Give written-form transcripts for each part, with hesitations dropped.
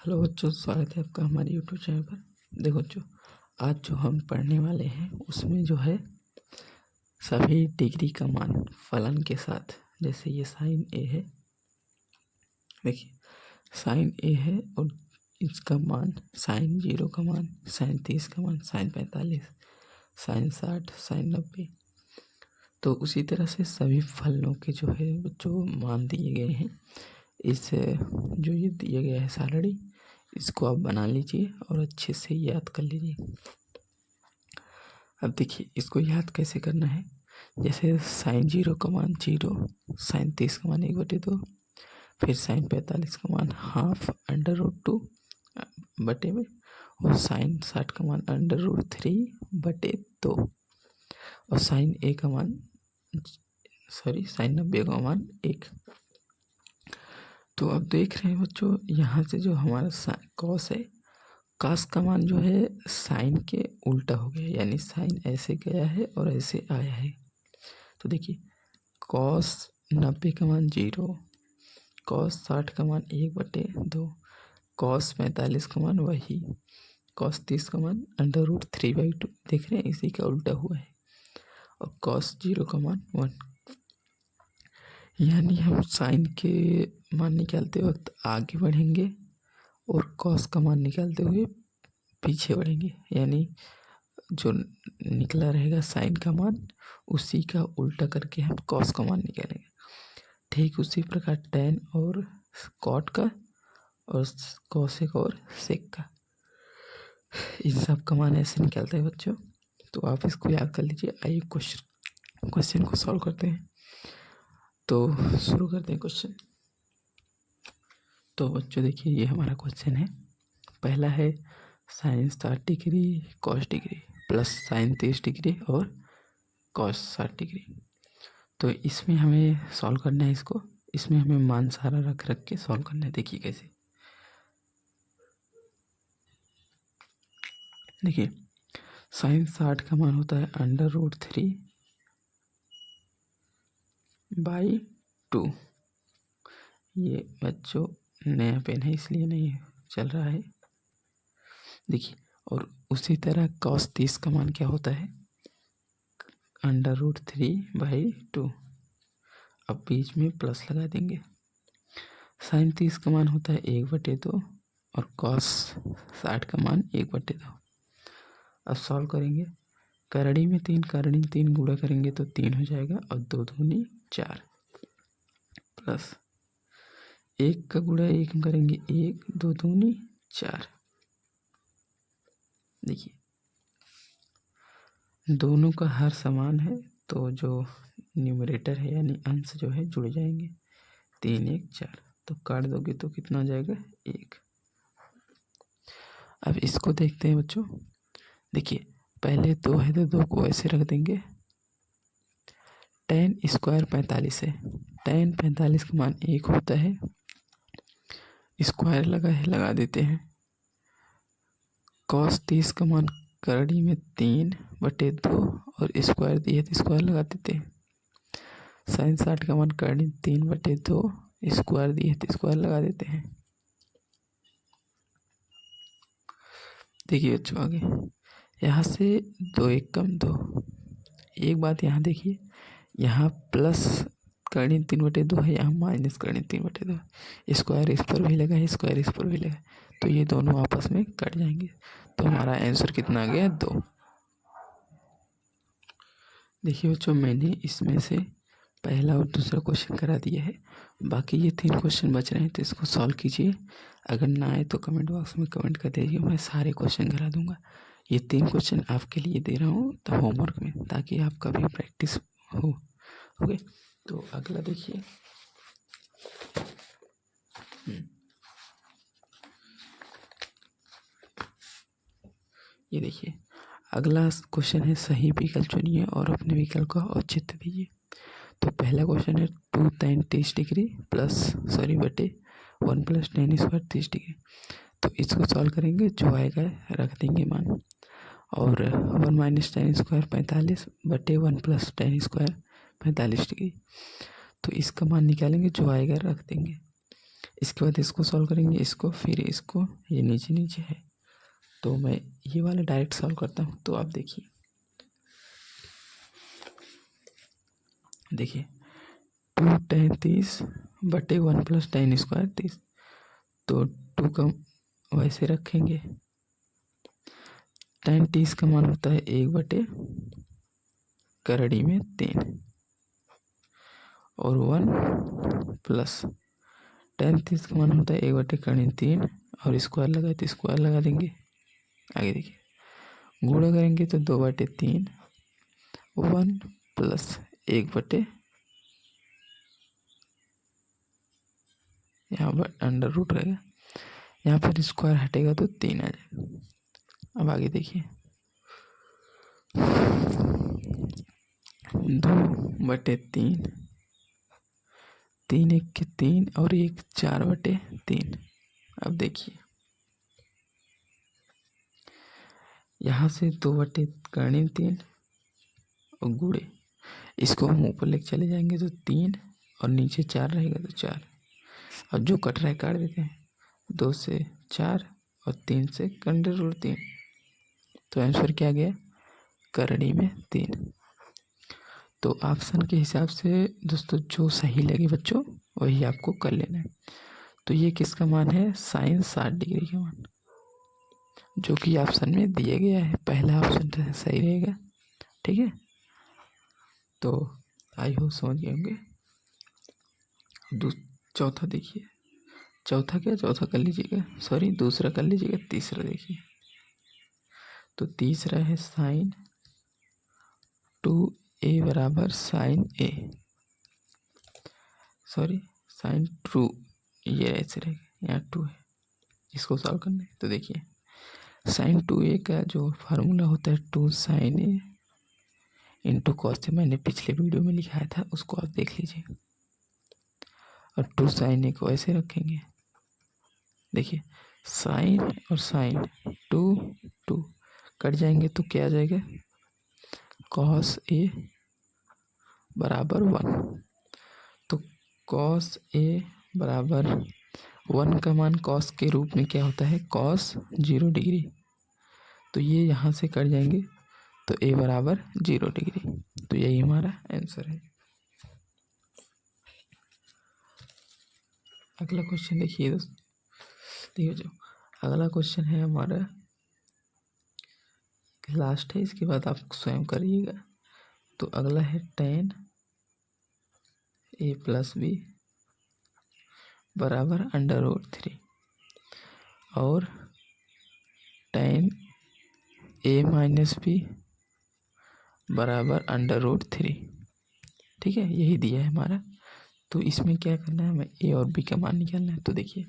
Hello बच्चों, स्वागत है आपका हमारे यूट्यूब चैनल पर। देखो बच्चों, आज जो हम पढ़ने वाले हैं उसमें जो है सभी डिग्री का मान फलन के साथ, जैसे ये साइन ए है, देखिए साइन ए है और इसका मान साइन 0 का मान, साइन 30 का मान, साइन 45, साइन 60, साइन 90। तो उसी तरह से सभी फलनों के जो है बच्चों मान दिए गए हैं। इस जो ये दिया गया है सारणी, इसको आप बना लीजिए और अच्छे से याद कर लीजिए। अब देखिए इसको याद कैसे करना है। जैसे साइन 0 का मान 0, साइन 30 का मान 1/2, फिर साइन 45 का मान हाफ √2 बटे में, और साइन 60 का मान √3/2, और साइन ए का मान साइन 90 का मान 1। तो अब देख रहे हैं बच्चों, यहाँ से जो हमारा कॉस है, कॉस का मान जो है साइन के उल्टा हो गया, यानी साइन ऐसे गया है और ऐसे आया है। तो देखिए कॉस 90 का मान 0, कॉस 60 का मान 1/2, कॉस 45 का मान वही, कॉस 30 का मान √3/2, देख रहे हैं इसी का उल्टा हुआ है, और कॉस 0 का मान 1। यानी हम साइन के मान निकालते वक्त आगे बढ़ेंगे और कॉस का मान निकालते हुए पीछे बढ़ेंगे, यानी जो निकला रहेगा साइन का मान उसी का उल्टा करके हम कॉस का मान निकालेंगे। ठीक उसी प्रकार टैन और कॉट का और कोसेक और सेक का, इन सब का मान ऐसे निकलता है बच्चों। तो आप इसको याद कर लीजिए। आइए क्वेश्चन को सॉल्व करते हैं। तो शुरू करते हैं क्वेश्चन। तो बच्चों देखिए ये हमारा क्वेश्चन है। पहला है sine 60 degree cos degree plus sine 30 degree और कॉस 60 डिग्री। तो इसमें हमें सॉल्व करना है इसको। इसमें हमें मान सारा रख के सॉल्व करना है। देखिए कैसे। देखिए साइन 60 का मान होता है √3/2। ये बच्चों नया पेन है इसलिए नहीं चल रहा है। देखिए, और उसी तरह कॉस 30 का मान क्या होता है, √3/2। अब बीच में प्लस लगा देंगे। साइन 30 का मान होता है 1/2 और कॉस 60 का मान 1/2। अब सॉल्व करेंगे। करड़ी में 3 गुणा करेंगे तो 3 हो जाएगा, और 2 दूनी 4, प्लस 1 का गुणा 1 में करेंगे 1, 2 दूनी 4। देखिए दोनों का हर समान है, तो जो न्यूमरेटर है यानी अंश जो है जुड़ जाएंगे। 3, 1, 4, तो काट दोगे तो कितना हो जाएगा 1। अब इसको देखते हैं बच्चों। देखिए पहले 2 है तो 2 को ऐसे रख देंगे। tan स्क्वायर 45 है, tan 45 का मान 1 होता है, स्क्वायर लगा देते हैं। cos 30 का मान करड़ी में 3/2 और स्क्वायर दिए तो स्क्वायर लगा देते हैं। साइन 60 का मान करड़ी 3/2, स्क्वायर दिए तो स्क्वायर लगा देते हैं। देखिए बच्चों आगे, यहाँ से 2 1 कम 2। एक बात यहाँ देखिए, यहाँ प्लस करनी 3/2 है, यहाँ माइनस करनी 3/2। स्क्वायर इस पर भी लगा है, स्क्वायर इस पर भी लगा है, तो ये दोनों आपस में कट जाएंगे। तो हमारा आंसर कितना आ गया 2। देखिए बच्चों मैंने इसमें से पहला और दूसरा क्वेश्चन करा दिया है। बाकी ये 3 क्वेश्चन बच रहे हैं, तो इसको सॉल्व कीजिए। अगर ना आए तो कमेंट बॉक्स में कमेंट कर दीजिए, मैं सारे क्वेश्चन करा दूंगा। ये 3 क्वेश्चन आपके लिए दे रहा हूँ तो होमवर्क में, ताकि आपका भी प्रैक्टिस हो। ओके, तो अगला देखिए। ये देखिए अगला क्वेश्चन है, सही विकल्प चुनिए और अपने विकल्प का औचित्य दीजिए। तो पहला क्वेश्चन है 2 tan 30 डिग्री बटे 1 + tan स्क्वायर 30 डिग्री। तो इसको सॉल्व करेंगे, जो आएगा रख देंगे मान, और 1 - tan स्क्वायर 45 बटे 1 + tan स्क्वायर 45 डिग्री। तो इसका मान निकालेंगे, जो आएगा रख देंगे। इसके बाद इसको सॉल्व करेंगे, इसको, फिर इसको, ये नीचे नीचे है तो मैं ये वाला डायरेक्ट सॉल्व करता हूँ। तो आप देखिए 2 tan 30/1 + tan स्क्वायर 30, तो 2 का वैसे रखेंगे। tan 30 का मान होता है 1/3 और 1 प्लस tan 30 का मान होता है 1/3 और स्क्वायर लगाए तो स्क्वायर लगा देंगे। आगे देखिए गुणा करेंगे तो 2/3 1 प्लस 1/, यहाँ पर अंडर रूट रहेगा, यहाँ पर स्क्वायर हटेगा तो 3 आ जाएगा। अब आगे देखिए 2/3, 3 1 के 3 और 1 4/3। अब देखिए यहाँ से 2/3 और गुणे, इसको हम ऊपर लेके चले जाएंगे तो 3 और नीचे 4 रहेगा तो 4, और जो कट रहा है काट देते हैं। 2 से 4 और 3 से √3, तो आंसर क्या गया, करड़ी में 3। तो ऑप्शन के हिसाब से दोस्तों जो सही लगे बच्चों वही आपको कर लेना है। तो ये किसका मान है, sin 60 डिग्री का मान, जो कि ऑप्शन में दिया गया है। पहला ऑप्शन सही रहेगा, ठीक है। तो आई होप समझ गए होंगे। चौथा देखिए, चौथा कर लीजिएगा, सॉरी दूसरा कर लीजिएगा, तीसरा देखिए। तो तीसरा है sin 2a बराबर sin a, सॉरी sin 2, ये ऐसे रहेगा, यहाँ 2 है, इसको सॉल्व करना है। तो देखिए sin 2a का जो फार्मूला होता है 2 sin a into cos a, मैंने पिछले वीडियो में लिखाया था, उसको आप देख लीजिए। और 2 sin a को ऐसे रखेंगे, देखिए साइन और साइन 2 कट जाएंगे तो क्या आ जाएगा, cos a बराबर 1। तो cos a बराबर 1 का मान cos के रूप में क्या होता है, cos 0 डिग्री। तो ये यहाँ से कट जाएंगे तो a बराबर 0 डिग्री। तो यही हमारा आंसर है। अगला क्वेश्चन देखिए दोस्तों, देखिए जो अगला क्वेश्चन है हमारा लास्ट है, इसके बाद आप स्वयं करिएगा। तो अगला है tan a + b बराबर √3 और tan a - b बराबर √3, ठीक है, यही दिया है हमारा। तो इसमें क्या करना है, हमें a और b का मान निकालना है। तो देखिए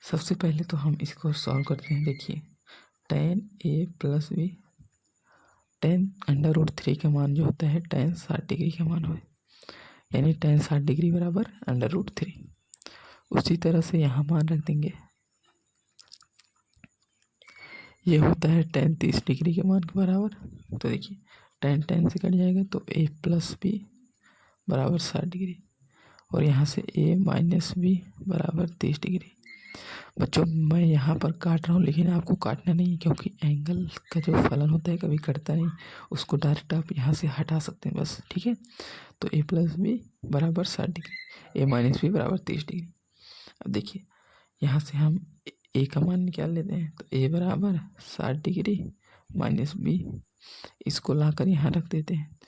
सबसे पहले तो हम इसको सॉल्व करते हैं। देखिए tan a + b, tan √3 का मान जो होता है tan 60 डिग्री का मान हो, यानी tan 60 डिग्री बराबर √3। उसी तरह से यहाँ मान रख देंगे, ये होता है tan 30 डिग्री के मान के बराबर। तो देखिए tan से कट जाएगा तो a + b बराबर 60 डिग्री, और यहाँ से a - b बराबर 30 डिग्री। बच्चों मैं यहाँ पर काट रहा हूँ, लेकिन आपको काटना नहीं, क्योंकि एंगल का जो फलन होता है कभी कटता नहीं, उसको डायरेक्ट आप यहाँ से हटा सकते हैं बस, ठीक है। तो a + b बराबर 60 डिग्री, a - b बराबर 30 डिग्री। अब देखिए यहाँ से हम a का मान निकाल लेते हैं। तो a बराबर 60 डिग्री - b, इसको लाकर यहाँ रख देते हैं।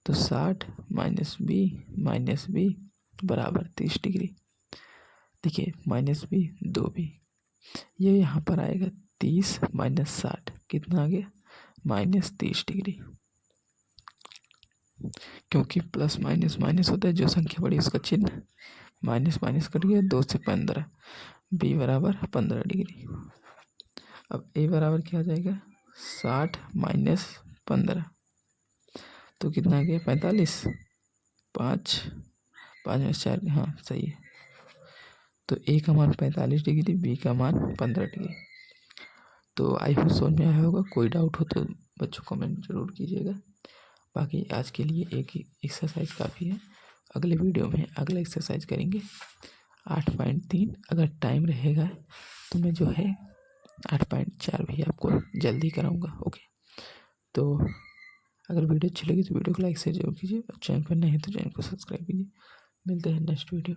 तो 60 - b बराबर 30 डिग्री। देखिए -b 2b, ये यहाँ पर आएगा 30 - 60 कितना आ गया, -30 डिग्री। क्योंकि प्लस माइनस माइनस होता है, जो संख्या बड़ी उसका चिन्ह माइनस माइनस कट गया, 2 से 15, b बराबर 15 डिग्री। अब a बराबर क्या आ जाएगा, 60 - 15, तो कितना आ गया 45, 5 में 4, हाँ सही है। तो a का मान 45 डिग्री, b का मान 15 डिग्री। तो आई होप समझ में आया होगा। कोई डाउट हो तो बच्चों कमेंट जरूर कीजिएगा। बाकी आज के लिए एक ही एक्सरसाइज काफ़ी है, अगले वीडियो में अगला एक्सरसाइज करेंगे। 8.3, अगर टाइम रहेगा तो मैं जो है 8.4 भी आपको जल्दी कराऊंगा। ओके, तो अगर वीडियो अच्छी लगी तो वीडियो को लाइक शेयर जरूर कीजिए, और चैनल पर नए हैं तो चैनल को सब्सक्राइब कीजिए। मिलते हैं नेक्स्ट वीडियो।